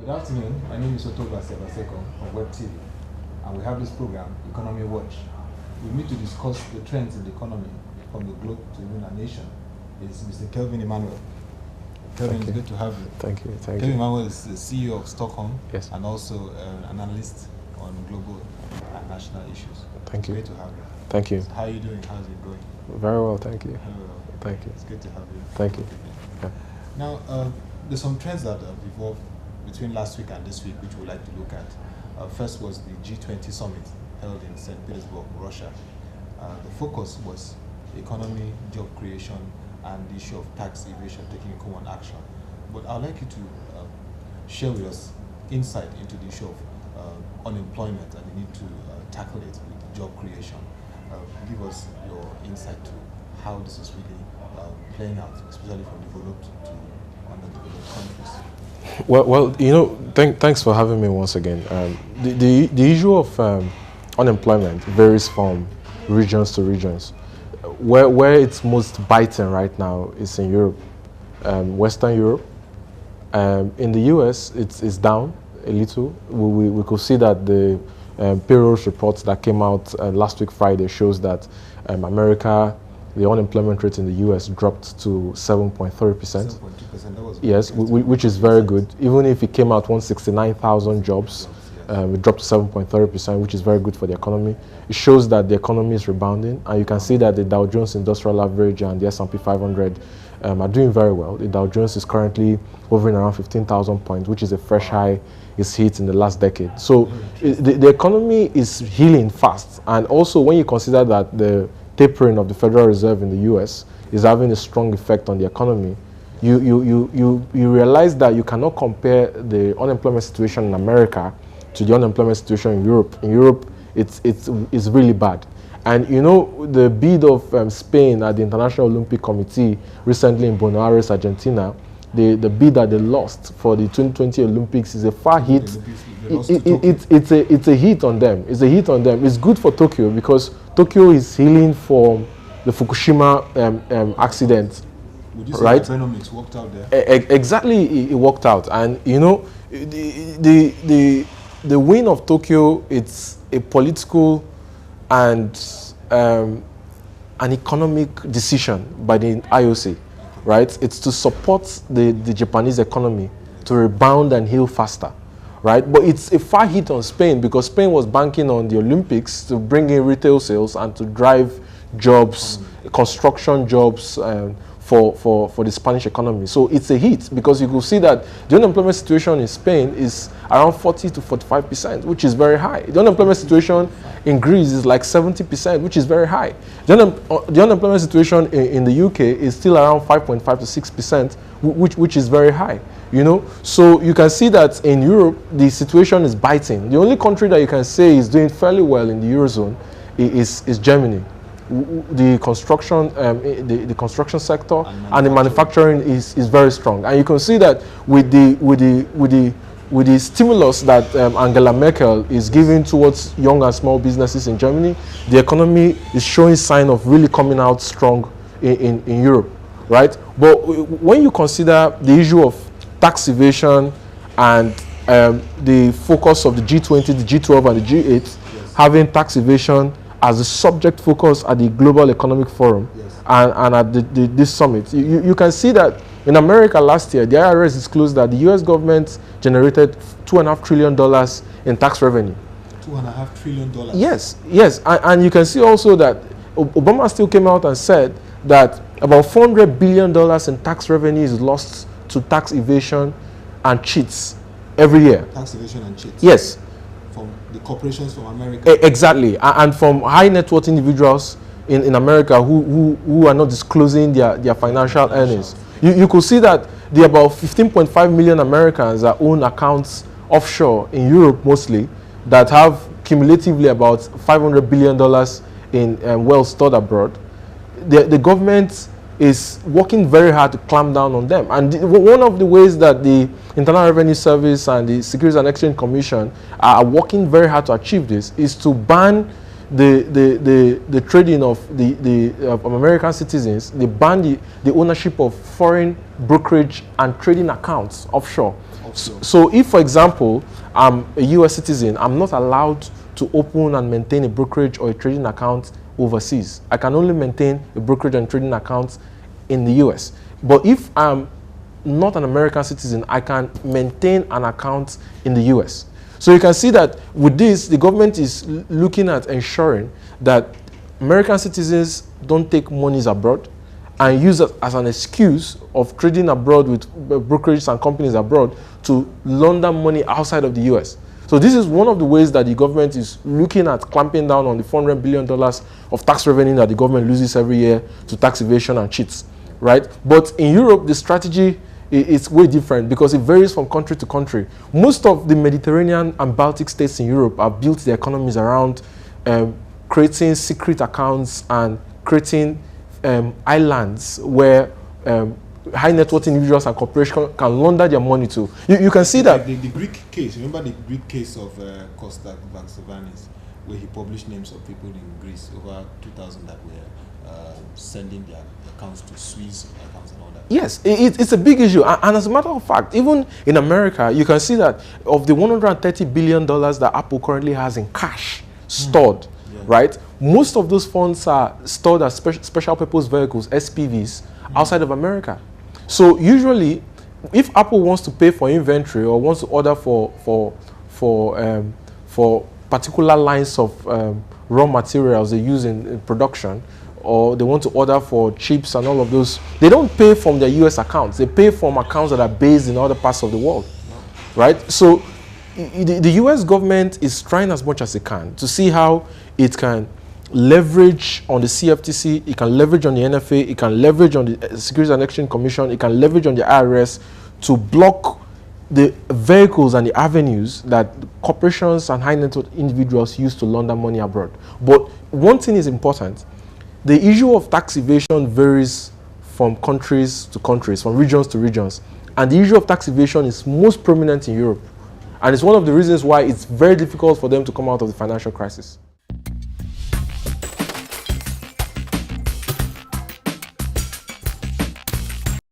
Good afternoon. My name is Otoba Sebaseko from Web TV, and we have this program, Economy Watch. We meet to discuss the trends in the economy from the globe to even our nation. It's Mr. Kelvin Emmanuel. Kelvin, it's good to have you. Thank you. Kelvin Emmanuel is the CEO of Stockholm, Yes. and also an analyst on global and national issues. Thank you. Great to have you. Thank you. So how are you doing? How's it going? Very well, thank you. Very well. Thank you. It's good to have you. Thank you. Yeah. Now, there's some trends that have evolved between last week and this week, which we'd like to look at. First was the G20 summit held in St. Petersburg, Russia. The focus was economy, job creation, and the issue of tax evasion, taking common action. But I'd like you to share with us insight into the issue of unemployment and the need to tackle it with job creation. Give us your insight to how this is really playing out, especially from developed to underdeveloped countries. Well, you know, thanks for having me once again. The issue of unemployment varies from regions to regions. Where it's most biting right now is in Europe, Western Europe. In the US, it's down a little. We could see that the payrolls reports that came out last week Friday shows that America, the unemployment rate in the US dropped to 7.3%. 7.2%. Yes, which is very good. Even if it came out 169,000 jobs, it dropped to 7.3%, which is very good for the economy. It shows that the economy is rebounding, and you can see that the Dow Jones Industrial Average and the S&P 500 are doing very well. The Dow Jones is currently hovering around 15,000 points, which is a fresh high it's hit in the last decade. So the economy is healing fast, and also when you consider that the tapering of the Federal Reserve in the US is having a strong effect on the economy, you realize that you cannot compare the unemployment situation in America to the unemployment situation in Europe. In Europe, it's really bad. And you know, the bid of Spain at the International Olympic Committee recently in Buenos Aires, Argentina, the bid that they lost for the 2020 Olympics is a far hit. It's a hit on them. It's a hit on them. It's good for Tokyo because Tokyo is healing from the Fukushima accident. Would you say right? the economics worked out there? Exactly, it worked out. And you know, the win of Tokyo, it's a political and an economic decision by the IOC, right? It's to support the Japanese economy to rebound and heal faster, right? But it's a far hit on Spain because Spain was banking on the Olympics to bring in retail sales and to drive jobs, construction jobs, for the Spanish economy. So it's a hit because you could see that the unemployment situation in Spain is around 40 to 45%, which is very high. The unemployment situation in Greece is like 70%, which is very high. The unemployment situation in the UK is still around 5.5 to 6%, which is very high. You know, so you can see that in Europe the situation is biting. The only country that you can say is doing fairly well in the Eurozone is Germany. The construction, the construction sector and the manufacturing is very strong, and you can see that with the stimulus that Angela Merkel is giving towards young and small businesses in Germany, the economy is showing sign of really coming out strong in Europe, right? But when you consider the issue of tax evasion and the focus of the G20, the G12, and the G8 having tax evasion as a subject focus at the Global Economic Forum and at this summit, you can see that in America last year, the IRS disclosed that the US government generated $2.5 trillion in tax revenue. $2.5 trillion? Yes, and you can see also that Obama still came out and said that about $400 billion in tax revenue is lost to tax evasion and cheats every year. Tax evasion and cheats? Yes. From the corporations from America? Exactly, and from high net worth individuals in America who are not disclosing their financial earnings. You could see that the about 15.5 million Americans that own accounts offshore in Europe mostly that have cumulatively about $500 billion in wealth stored abroad. The government is working very hard to clamp down on them. And one of the ways that the Internal Revenue Service and the Securities and Exchange Commission are working very hard to achieve this is to ban the trading of of American citizens. They banned the ownership of foreign brokerage and trading accounts offshore. So if, for example, I'm a US citizen, I'm not allowed to open and maintain a brokerage or a trading account overseas. I can only maintain a brokerage and trading account in the US. But if I'm not an American citizen, I can maintain an account in the US. So you can see that with this, the government is looking at ensuring that American citizens don't take monies abroad and use it as an excuse of trading abroad with brokerages and companies abroad to launder money outside of the US. So this is one of the ways that the government is looking at clamping down on the $400 billion of tax revenue that the government loses every year to tax evasion and cheats, right? But in Europe, the strategy is way different because it varies from country to country. Most of the Mediterranean and Baltic states in Europe have built their economies around creating secret accounts and creating islands where high net worth individuals and corporations can launder their money to. You can see that. The Greek case, remember the Greek case of Kostas Vaxavanis, where he published names of people in Greece, over 2,000 that were sending their accounts to Swiss accounts and all that. Yes, it's a big issue. And as a matter of fact, even in America, you can see that of the $130 billion that Apple currently has in cash stored, right? Most of those funds are stored as special purpose vehicles, SPVs, outside of America. So usually, if Apple wants to pay for inventory or wants to order for particular lines of raw materials they use in production, or they want to order for chips and all of those, they don't pay from their US accounts. They pay from accounts that are based in other parts of the world, right? So the US government is trying as much as it can to see how it can leverage on the CFTC, it can leverage on the NFA, it can leverage on the Securities and Exchange Commission, it can leverage on the IRS to block the vehicles and the avenues that corporations and high net worth individuals use to launder money abroad. But one thing is important: the issue of tax evasion varies from countries to countries, from regions to regions. And the issue of tax evasion is most prominent in Europe. And it's one of the reasons why it's very difficult for them to come out of the financial crisis.